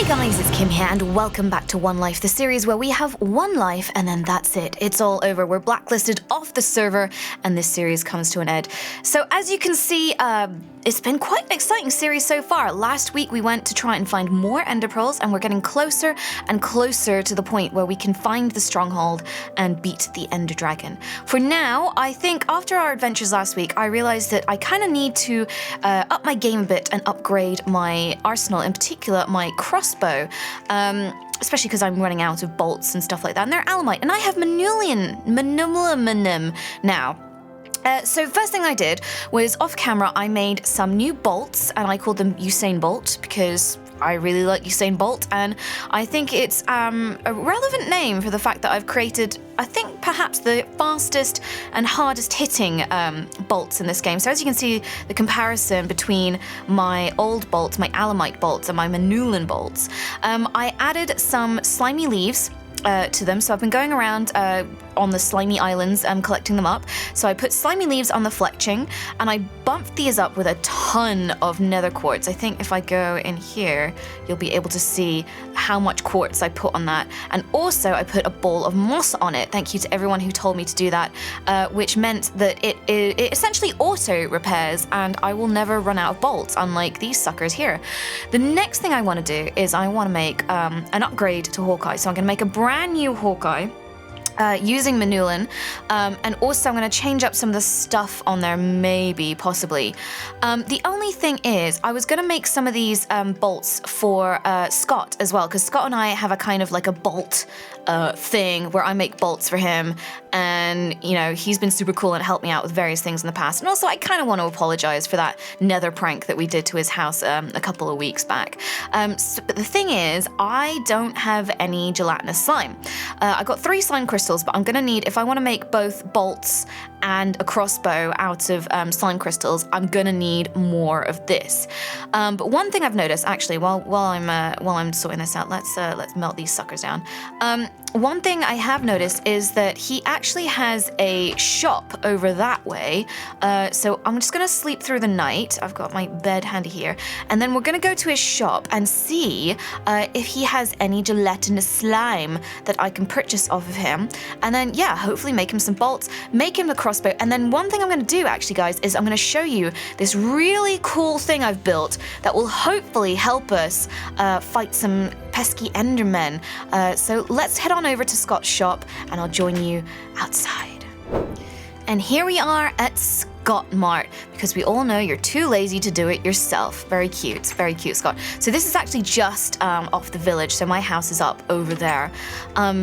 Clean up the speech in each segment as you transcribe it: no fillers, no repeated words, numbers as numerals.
Hey guys, it's Kim here and welcome back to One Life, the series where we have one life and then that's it. It's all over. We're blacklisted off the server and this series comes to an end. So as you can see, it's been quite an exciting series so far. Last week we went to try and find more ender pearls and we're getting closer and closer to the point where we can find the stronghold and beat the ender dragon. For now, I think after our adventures last week, I realized that I kind of need to up my game a bit and upgrade my arsenal, in particular my crossbow, especially because I'm running out of bolts and stuff like that, and they're alumite, and I have manulium now. So first thing I did was off camera I made some new bolts and I called them Usain Bolt because I really like Usain Bolt and I think it's a relevant name for the fact that I've created, I think, perhaps the fastest and hardest hitting bolts in this game. So as you can see the comparison between my old bolts, my alumite bolts and my manulium bolts, I added some slimy leaves to them. So I've been going around on the slimy islands collecting them up. So I put slimy leaves on the fletching and I bumped these up with a ton of nether quartz. I think if I go in here, you'll be able to see how much quartz I put on that. And also I put a ball of moss on it. Thank you to everyone who told me to do that, which meant that it essentially auto repairs and I will never run out of bolts, unlike these suckers here. The next thing I want to do is I want to make an upgrade to Hawkeye. So I'm going to make a brand new Hawkeye using manulium, and also I'm going to change up some of the stuff on there, maybe, possibly. The only thing is, I was going to make some of these bolts for Scott as well, because Scott and I have a kind of like a bolt thing where I make bolts for him, and, you know, he's been super cool and helped me out with various things in the past. And also, I kind of want to apologize for that nether prank that we did to his house a couple of weeks back. But the thing is, I don't have any gelatinous slime. I got 3 slime crystals, but I'm going to need, if I want to make both bolts and a crossbow out of slime crystals, I'm going to need more of this. But one thing I've noticed, actually, while I'm sorting this out, let's melt these suckers down. One thing I have noticed is that he actually has a shop over that way. So I'm just going to sleep through the night. I've got my bed handy here. And then we're going to go to his shop and see if he has any gelatinous slime that I can purchase off of him. And then, yeah, hopefully make him some bolts, make him the crossbow. And then one thing I'm going to do, actually, guys, is I'm going to show you this really cool thing I've built that will hopefully help us fight some pesky endermen. So let's head on over to Scott's shop and I'll join you outside. And here we are at Scott Mart, because we all know you're too lazy to do it yourself. Very cute, Scott. So this is actually just off the village, so my house is up over there.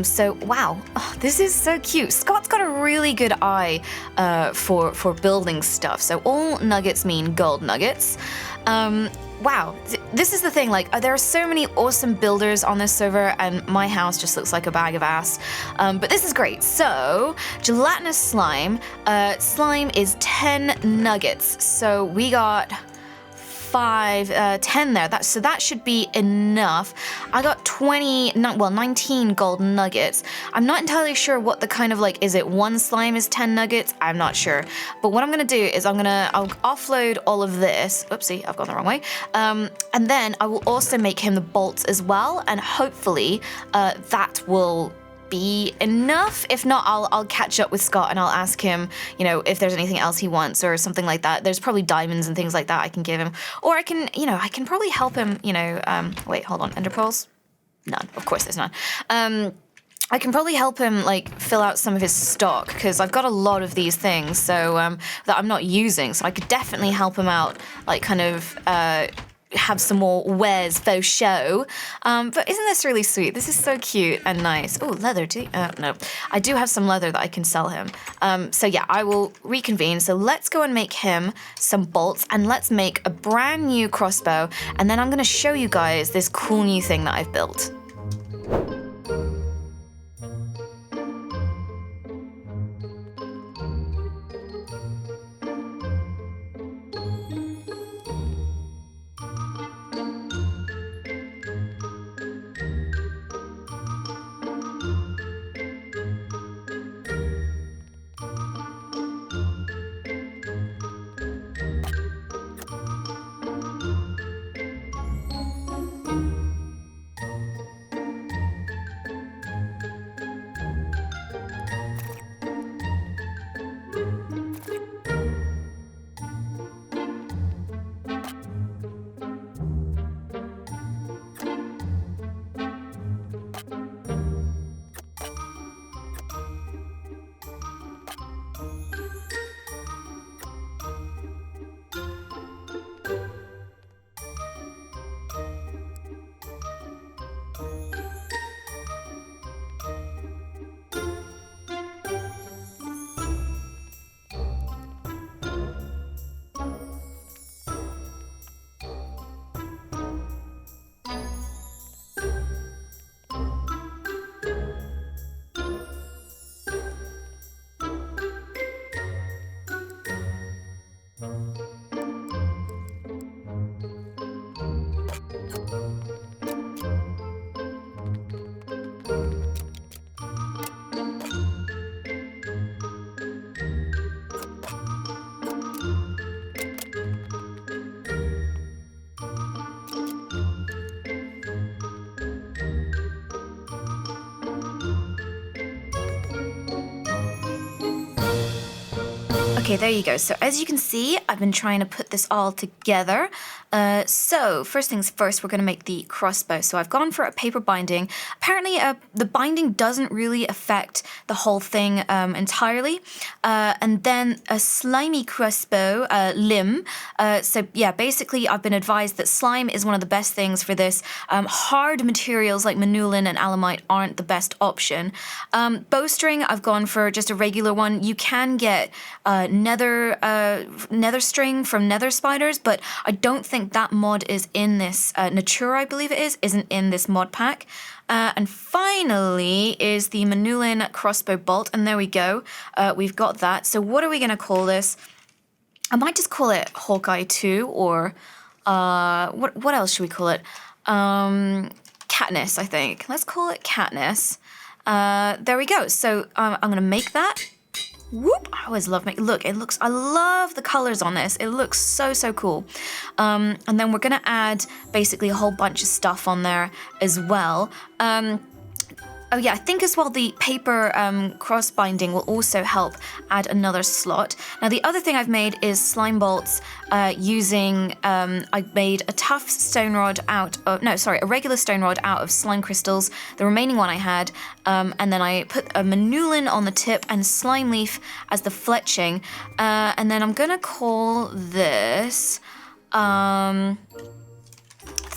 So wow, this is so cute. Scott's got a really good eye for building stuff. So all nuggets mean gold nuggets. Wow, this is the thing, like, there are so many awesome builders on this server and my house just looks like a bag of ass. But this is great. So, gelatinous slime. Slime is 10 nuggets. So we got 10 there. So that should be enough. I got 19 gold nuggets. I'm not entirely sure what the kind of, like, is it one slime is 10 nuggets? I'm not sure. But what I'm going to do is I'll offload all of this. Oopsie, I've gone the wrong way. And then I will also make him the bolts as well. And hopefully that will be enough. If not, I'll catch up with Scott and I'll ask him, you know, if there's anything else he wants or something like that. There's probably diamonds and things like that I can give him, or I can probably help him, you know, wait, hold on, ender pearls? None, of course there's none. I can probably help him, like, fill out some of his stock, because I've got a lot of these things, so, that I'm not using, so I could definitely help him out, like, kind of, have some more wares faux show. But isn't this really sweet? This is so cute and nice. Oh, leather too? No. I do have some leather that I can sell him. So yeah, I will reconvene. So let's go and make him some bolts and let's make a brand new crossbow. And then I'm going to show you guys this cool new thing that I've built. Okay, there you go. So as you can see, I've been trying to put this all together. So first things first, we're going to make the crossbow. So I've gone for a paper binding. Apparently, the binding doesn't really affect the whole thing entirely. And then a slimy crossbow limb. So yeah, basically, I've been advised that slime is one of the best things for this. Hard materials like manulin and alamite aren't the best option. Bowstring, I've gone for just a regular one. You can get nether string from nether spiders, but I don't think that mod is in this. Natura, I believe it is, isn't in this mod pack. And finally is the manulin crossbow bolt, and there we go. We've got that. So what are we going to call this? I might just call it Hawkeye 2, or what else should we call it? Katniss, I think. Let's call it Katniss. There we go. So I'm going to make that. Whoop! I always love making. Look, I love the colors on this. It looks so cool. And then we're gonna add basically a whole bunch of stuff on there as well. Oh yeah, I think as well the paper cross binding will also help add another slot. Now the other thing I've made is slime bolts using, I made a tough stone rod out of, a regular stone rod out of slime crystals, the remaining one I had, and then I put a manulin on the tip and slime leaf as the fletching, and then I'm gonna call this,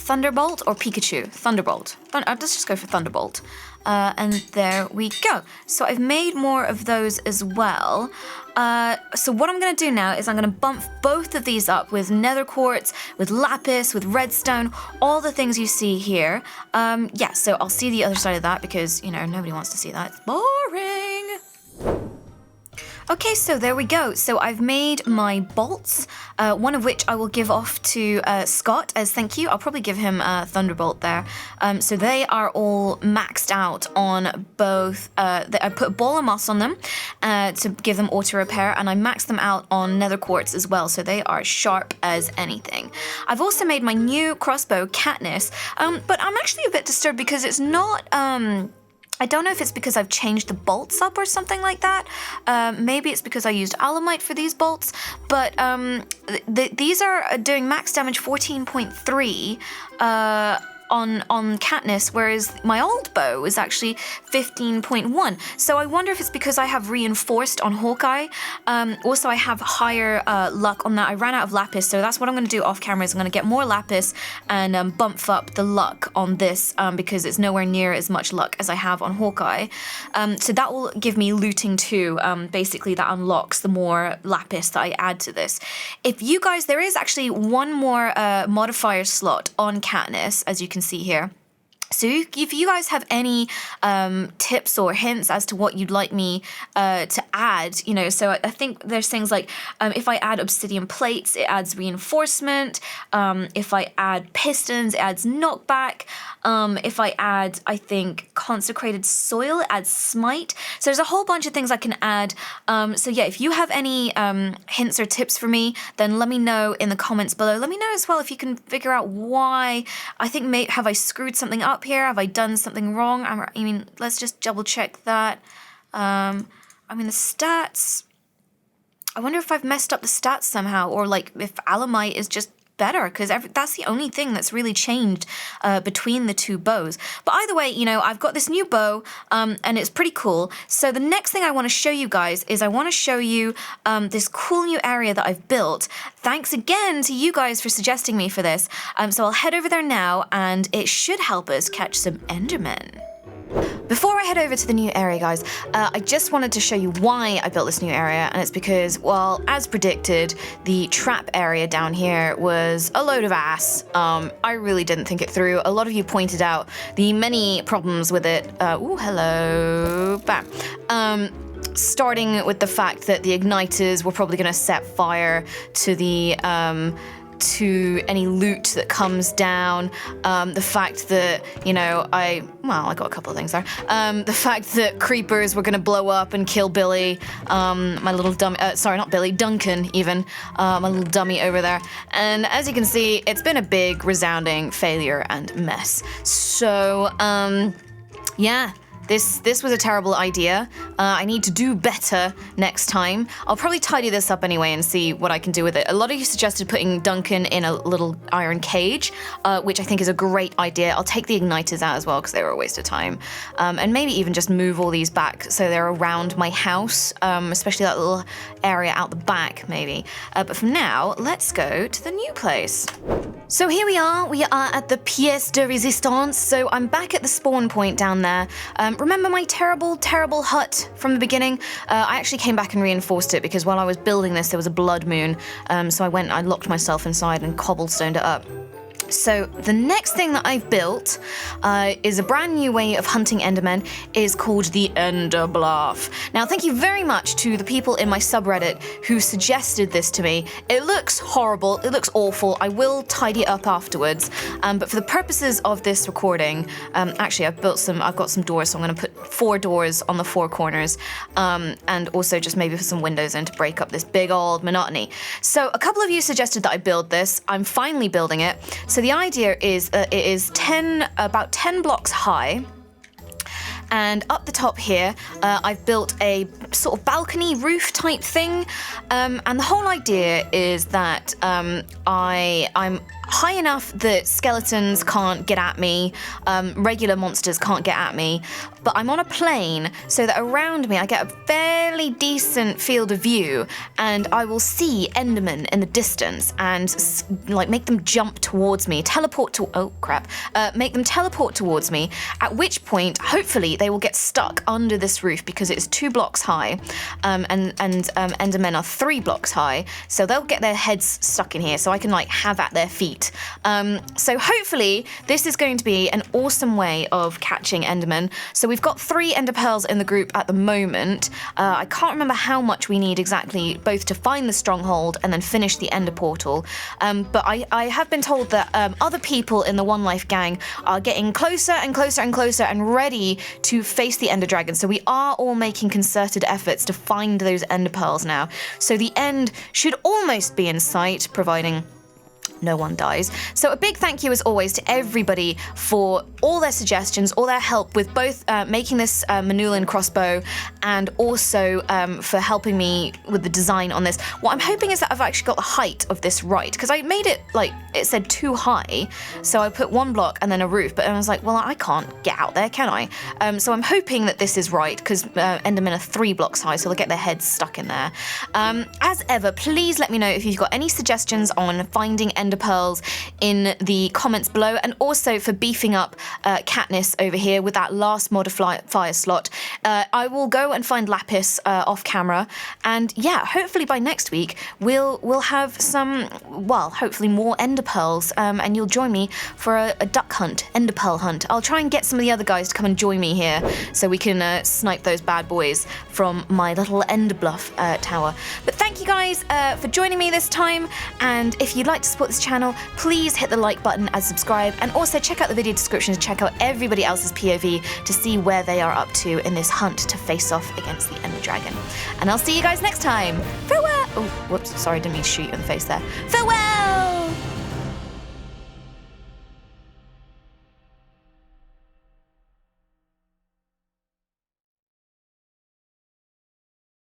Thunderbolt or Pikachu? Thunderbolt. Let's just go for Thunderbolt. And there we go. So I've made more of those as well. So what I'm going to do now is I'm going to bump both of these up with nether quartz, with lapis, with redstone, all the things you see here. Yeah, so I'll see the other side of that because, nobody wants to see that. It's boring. Okay, so there we go. So I've made my bolts, one of which I will give off to Scott as thank you. I'll probably give him a Thunderbolt there. So they are all maxed out on both. I put a ball of moss on them to give them auto repair, and I maxed them out on nether quartz as well, so they are sharp as anything. I've also made my new crossbow, Katniss, but I'm actually a bit disturbed because it's not... I don't know if it's because I've changed the bolts up or something like that. Maybe it's because I used alamite for these bolts, but these are doing max damage 14.3 on Katniss, whereas my old bow was actually 15.1. So I wonder if it's because I have reinforced on Hawkeye. Also, I have higher luck on that. I ran out of lapis, so that's what I'm going to do off camera is I'm going to get more lapis and bump up the luck on this because it's nowhere near as much luck as I have on Hawkeye. So that will give me looting too. Basically, that unlocks the more lapis that I add to this. If you guys, there is actually one more modifier slot on Katniss, as you can see here. So if you guys have any tips or hints as to what you'd like me to add, so I think there's things like if I add obsidian plates, it adds reinforcement. If I add pistons, it adds knockback. If I add, I think, consecrated soil, it adds smite. So there's a whole bunch of things I can add. So yeah, if you have any hints or tips for me, then let me know in the comments below. Let me know as well if you can figure out why. I think, have I screwed something up here? Have I done something wrong? I mean, let's just double check that. The stats. I wonder if I've messed up the stats somehow, or like if alamite is just better, because that's the only thing that's really changed between the two bows. But either way, I've got this new bow, and it's pretty cool. So the next thing I want to show you guys is I want to show you this cool new area that I've built. Thanks again to you guys for suggesting me for this. So I'll head over there now, and it should help us catch some Endermen. Before I head over to the new area, guys, I just wanted to show you why I built this new area, and it's because, well, as predicted, the trap area down here was a load of ass. I really didn't think it through. A lot of you pointed out the many problems with it. Ooh, hello. Bam. Starting with the fact that the igniters were probably going to set fire to the... to any loot that comes down, the fact that, I got a couple of things there. The fact that creepers were going to blow up and kill Billy, my little dummy, sorry, not Billy, Duncan even, my little dummy over there. And as you can see, it's been a big, resounding failure and mess. So, yeah. This was a terrible idea. I need to do better next time. I'll probably tidy this up anyway and see what I can do with it. A lot of you suggested putting Duncan in a little iron cage, which I think is a great idea. I'll take the igniters out as well because they were a waste of time. And maybe even just move all these back so they're around my house, especially that little area out the back maybe. But for now, let's go to the new place. So here we are at the pièce de résistance. So I'm back at the spawn point down there. Remember my terrible, terrible hut from the beginning? I actually came back and reinforced it because while I was building this, there was a blood moon. So I locked myself inside and cobblestoned it up. So the next thing that I've built is a brand new way of hunting Endermen, is called the Ender Bluff. Now, thank you very much to the people in my subreddit who suggested this to me. It looks horrible, it looks awful. I will tidy it up afterwards. But for the purposes of this recording, actually I've got some doors, so I'm gonna put 4 doors on the 4 corners, and also just maybe put some windows in to break up this big old monotony. So a couple of you suggested that I build this. I'm finally building it. So the idea is it is about 10 blocks high. And up the top here, I've built a sort of balcony roof type thing. And the whole idea is that I'm high enough that skeletons can't get at me, regular monsters can't get at me, but I'm on a plane so that around me I get a fairly decent field of view, and I will see Endermen in the distance and like make them jump towards me, make them teleport towards me, at which point hopefully they will get stuck under this roof because it's 2 blocks high, and Endermen are 3 blocks high, so they'll get their heads stuck in here so I can like have at their feet. So hopefully this is going to be an awesome way of catching Endermen. So we've got 3 Ender Pearls in the group at the moment. I can't remember how much we need exactly, both to find the stronghold and then finish the Ender portal. But I have been told that other people in the One Life gang are getting closer and closer and closer and ready to face the Ender Dragon. So we are all making concerted efforts to find those Ender Pearls now. So the end should almost be in sight, providing no one dies. So a big thank you as always to everybody for all their suggestions, all their help with both making this Manulin crossbow and also for helping me with the design on this. What I'm hoping is that I've actually got the height of this right, because I made it like it said too high, so I put 1 block and then a roof, but I was like, well, I can't get out there, can I? So I'm hoping that this is right, because Endermen are 3 blocks high, so they'll get their heads stuck in there. As ever, please let me know if you've got any suggestions on finding Ender Pearls in the comments below, and also for beefing up Katniss over here with that last modifier slot. I will go and find Lapis off camera, and yeah, hopefully by next week we'll have some, well, hopefully more Ender Pearls, and you'll join me for a duck hunt, Ender Pearl hunt. I'll try and get some of the other guys to come and join me here so we can snipe those bad boys from my little Ender Bluff Tower. But thank you guys for joining me this time, and if you'd like to support this channel, please hit the like button and subscribe, and also check out the video description to check out everybody else's POV to see where they are up to in this hunt to face off against the Ender Dragon. And I'll see you guys next time. Farewell! Oh, whoops, sorry, didn't mean to shoot you in the face there. Farewell!